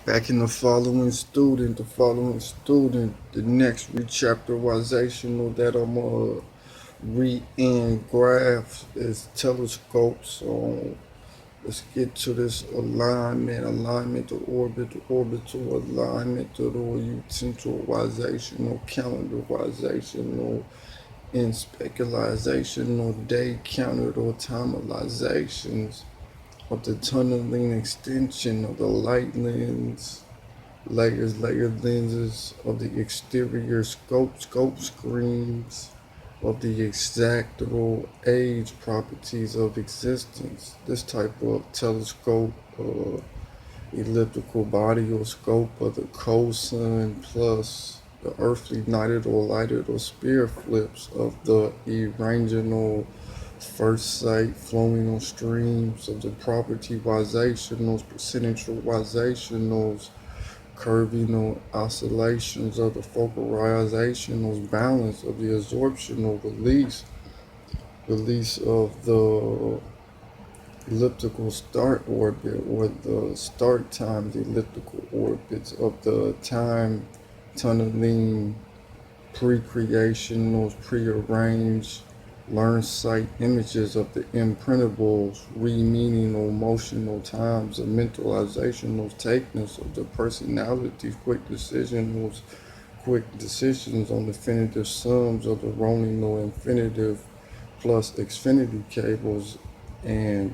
Back in the following student, the next rechapterizational that I'm re-in graph is telescope. So let's get to this alignment to orbital alignment to the centralizational, calendarizational, and speculazational, day counted or timelizations of the tunneling extension of the light lens layered lenses of the exterior scope screens of the exactable age properties of existence. This type of telescope, elliptical body or scope of the cold sun plus the earthly nighted or lighted or spear flips of the irrangeable first sight flowing on streams of the property wisationals, percentage wisationals, curvinal oscillations of the focalizational balance of the absorptional release of the elliptical start orbit or the start time, the elliptical orbits of the time tunneling pre-creationals, prearranged learn sight images of the imprintables, re-meaninal motional times of mentalizational takeness of the personalities, quick decisions on definitive sums of the Roninal infinitive plus Xfinity cables and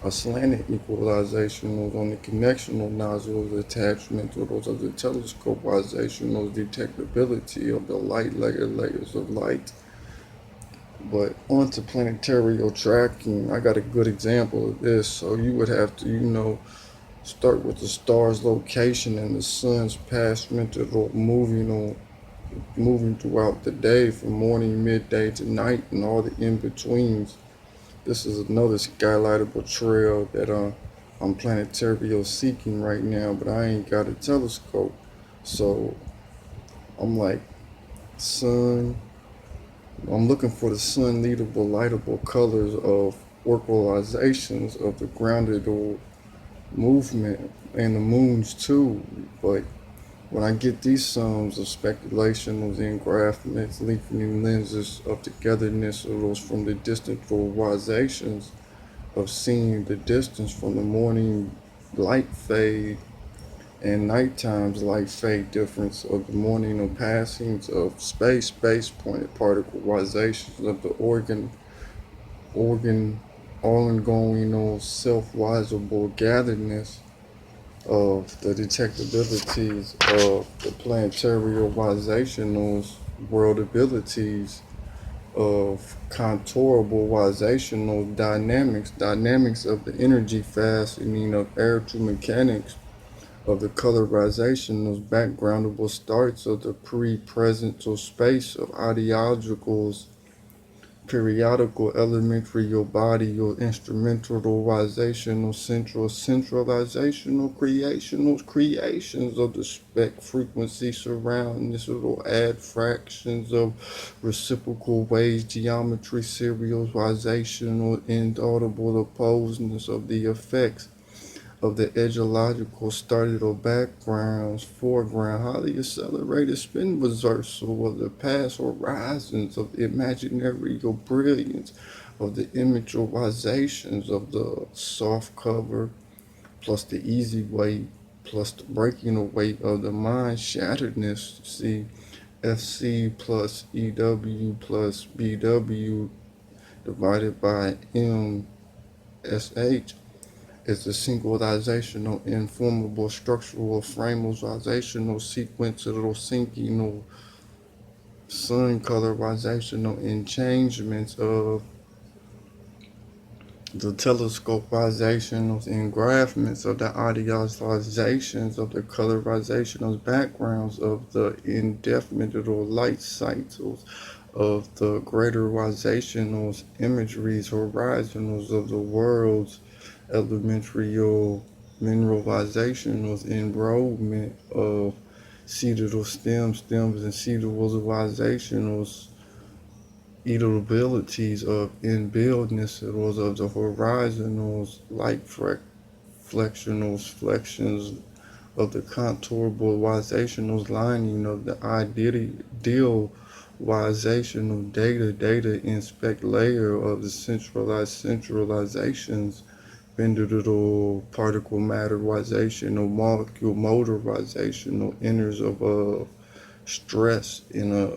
a slanted equalizationals on the connectional nozzles, attachment to those of the telescopizationals, detectability of the layers of light. But onto planetary tracking, I got a good example of this. So you would have to, start with the star's location and the sun's past mental moving throughout the day from morning, midday to night, and all the in betweens. This is another skylightable trail that I'm planetary seeking right now, but I ain't got a telescope. So I'm like, sun, I'm looking for the sun leadable, lightable colors of oraclizations of the grounded or movement and the moons too. But when I get these sums of speculation of the engraftments, lengthening lenses of togetherness arose from the distant polarizations of seeing the distance from the morning light fade and nighttime's light fade difference of the morning of passings of space pointed particleizations of the organ ongoing or self-wisable gatheredness of the detectabilities of the planetary wisationals world abilities of contourable wisational dynamics of the energy fastening of air to mechanics of the colorization of backgroundable starts of the pre-present space of ideologicals, periodical elementary your body, your instrumentalizational centralizational creations of the spec frequency surround this will add fractions of reciprocal waves, geometry, serializational, inaudible opposedness of the effects of the edgeological started or backgrounds, foreground, highly accelerated spin reversal of the past horizons of the imaginary or brilliance of the imagerizations of the soft cover, plus the easy weight, plus the breaking away of the mind shatteredness. See, FC plus EW plus BW divided by MSH is the synchronizational, informable, structural, framalizational, sequential, syncing, sun colorizational enchangements of the telescopizational engraftments of the idealizations of the colorizational backgrounds of the indefinite light cycles of the greaterizational imageries horizonals of the world's elementary mineralization was enrollment of cedral stems and cedralizationals abilities of inbuildness it was of the horizonals light flections of the contourabilizational lining of the idealizational data inspect layer of the centralizations, individual particle matterization or molecule motorization or enters of stress in a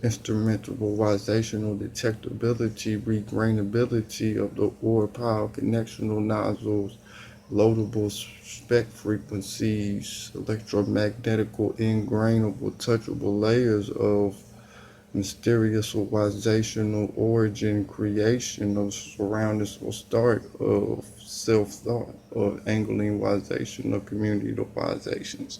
instrumentalizational detectability, regrainability of the ore pile connectional nozzles, loadable spec frequencies, electromagnetical ingrainable touchable layers of mysterious organizational origin creation of surroundings or start of self-thought of angling of community organizations.